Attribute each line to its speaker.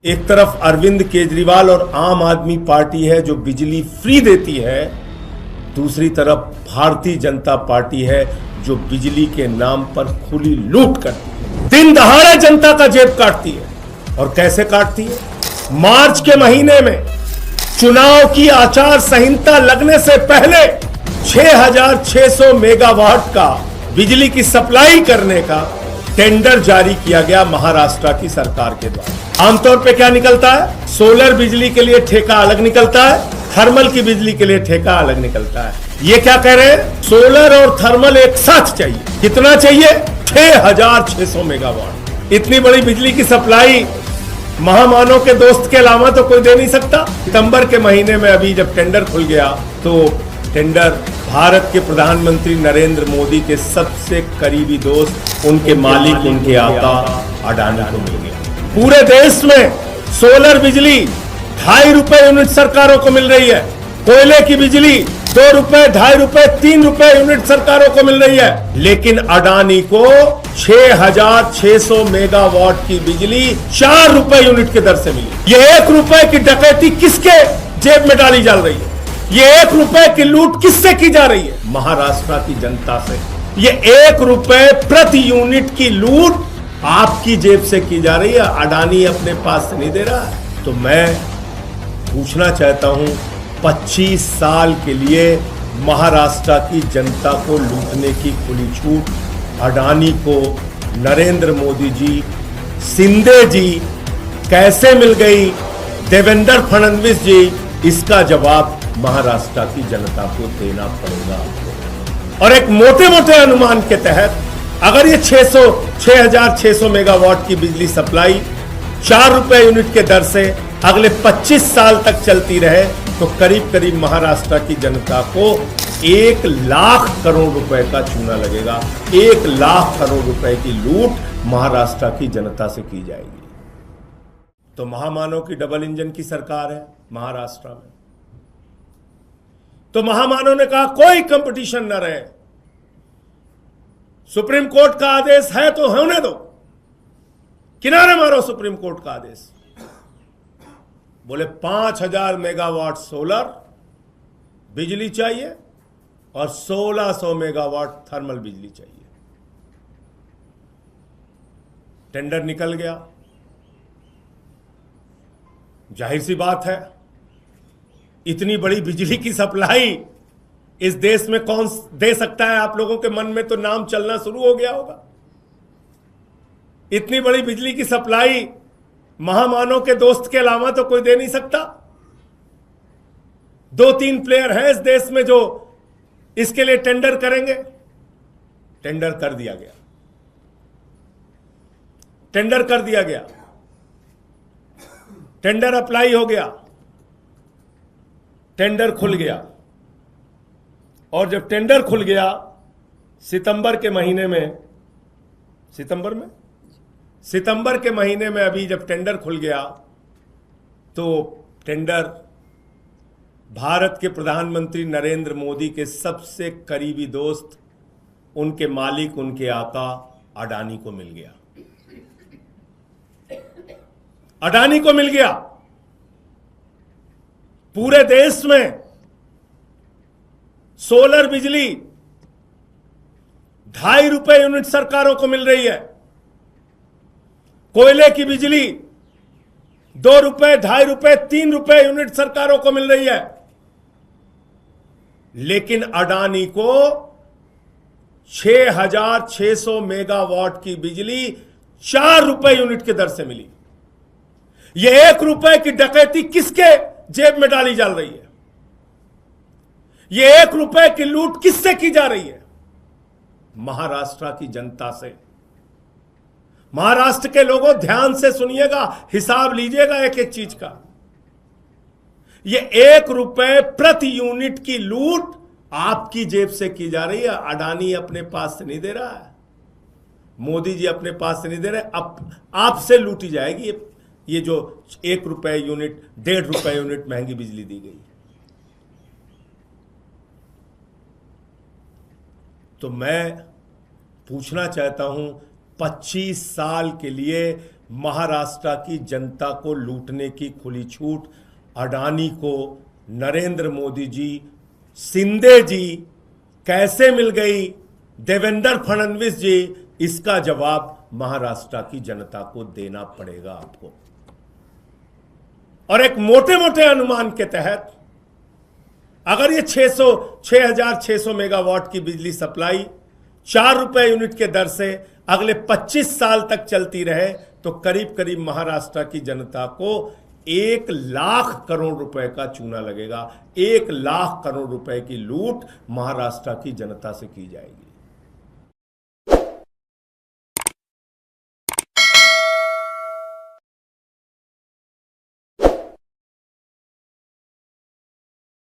Speaker 1: एक तरफ अरविंद केजरीवाल और आम आदमी पार्टी है जो बिजली फ्री देती है, दूसरी तरफ भारतीय जनता पार्टी है जो बिजली के नाम पर खुली लूट करती है, दिन दहाड़े जनता का जेब काटती है। और कैसे काटती है? मार्च के महीने में चुनाव की आचार संहिता लगने से पहले 6,600 मेगावाट का बिजली की सप्लाई करने का टेंडर जारी किया गया महाराष्ट्र की सरकार के द्वारा। आमतौर पे क्या निकलता है? सोलर बिजली के लिए ठेका अलग निकलता है, थर्मल की बिजली के लिए ठेका अलग निकलता है। ये क्या कह रहे हैं? सोलर और थर्मल एक साथ चाहिए। कितना चाहिए? 6,600 मेगावाट। इतनी बड़ी बिजली की सप्लाई महामानव के दोस्त के अलावा तो कोई दे नहीं सकता। सितंबर के महीने में अभी जब टेंडर खुल गया तो टेंडर भारत के प्रधानमंत्री नरेंद्र मोदी के सबसे करीबी दोस्त, उनके मालिक, उनके आका अडानी को मिल गया। पूरे देश में सोलर बिजली 2.5 रुपए यूनिट सरकारों को मिल रही है। कोयले की बिजली 2 रुपए, 2.5 रुपए, 3 रुपए यूनिट सरकारों को मिल रही है। लेकिन अडानी को 6,600 मेगावाट की बिजली 4 रुपए यूनिट के दर से मिली। ये 1 रुपए की डकैती किसके जेब में डाली जा रही है? ये 1 रुपए की लूट किससे की जा रही है? महाराष्ट्र की जनता से। ये 1 रुपए प्रति यूनिट की लूट आपकी जेब से की जा रही है, अडानी अपने पास से नहीं दे रहा है। तो मैं पूछना चाहता हूं, 25 साल के लिए महाराष्ट्र की जनता को लूटने की खुली छूट अडानी को नरेंद्र मोदी जी, शिंदे जी कैसे मिल गई? देवेंद्र फडणवीस जी, इसका जवाब महाराष्ट्र की जनता को देना पड़ेगा। और एक मोटे मोटे अनुमान के तहत अगर ये 6,600 मेगावाट की बिजली सप्लाई 4 रुपए यूनिट के दर से अगले 25 साल तक चलती रहे तो करीब करीब महाराष्ट्र की जनता को 1 लाख करोड़ रुपए का चूना लगेगा। 1 लाख करोड़ रुपए की लूट महाराष्ट्र की जनता से की जाएगी। तो महामानव की डबल इंजन की सरकार है महाराष्ट्र में। तो महामानव ने कहा कोई कंपटीशन न रहे, सुप्रीम कोर्ट का आदेश है तो होने दो, किनारे मारो सुप्रीम कोर्ट का आदेश। बोले 5,000 मेगावाट सोलर बिजली चाहिए और 1,600 मेगावाट थर्मल बिजली चाहिए। टेंडर निकल गया। जाहिर सी बात है, इतनी बड़ी बिजली की सप्लाई इस देश में कौन दे सकता है? आप लोगों के मन में तो नाम चलना शुरू हो गया होगा। इतनी बड़ी बिजली की सप्लाई महामानव के दोस्त के अलावा तो कोई दे नहीं सकता। 2-3 प्लेयर हैं इस देश में जो इसके लिए टेंडर करेंगे। टेंडर कर दिया गया। टेंडर कर दिया गया। टेंडर अप्लाई हो गया। टेंडर खुल गया। और जब टेंडर खुल गया सितंबर के महीने में, सितंबर के महीने में अभी जब टेंडर खुल गया तो टेंडर भारत के प्रधानमंत्री नरेंद्र मोदी के सबसे करीबी दोस्त, उनके मालिक, उनके आका अडानी को मिल गया। अडानी को मिल गया। पूरे देश में सोलर बिजली 2.5 रुपए यूनिट सरकारों को मिल रही है। कोयले की बिजली 2 रुपए, 2.5 रुपए, 3 रुपए यूनिट सरकारों को मिल रही है। लेकिन अडानी को 6,600 मेगावाट की बिजली 4 रुपए यूनिट के दर से मिली। यह 1 रुपए की डकैती किसके जेब में डाली जा रही है? यह 1 रुपए की लूट किससे की जा रही है? महाराष्ट्र की जनता से। महाराष्ट्र के लोगों ध्यान से सुनिएगा, हिसाब लीजिएगा एक एक चीज का। यह 1 रुपए प्रति यूनिट की लूट आपकी जेब से की जा रही है। अडानी अपने पास से नहीं दे रहा है, मोदी जी अपने पास से नहीं दे रहे। अब आपसे लूटी जाएगी ये जो 1 रुपए यूनिट, 1.5 रुपए यूनिट महंगी बिजली दी गई। तो मैं पूछना चाहता हूं, 25 साल के लिए महाराष्ट्र की जनता को लूटने की खुली छूट अडानी को नरेंद्र मोदी जी, शिंदे जी कैसे मिल गई, देवेंद्र फडणवीस जी, इसका जवाब महाराष्ट्र की जनता को देना पड़ेगा आपको। और एक मोटे मोटे अनुमान के तहत अगर ये 6,600 मेगावाट की बिजली सप्लाई 4 रुपए यूनिट के दर से अगले 25 साल तक चलती रहे तो करीब करीब महाराष्ट्र की जनता को 1 लाख करोड़ रुपए का चूना लगेगा। 1 लाख करोड़ रुपए की लूट महाराष्ट्र की जनता से की जाएगी।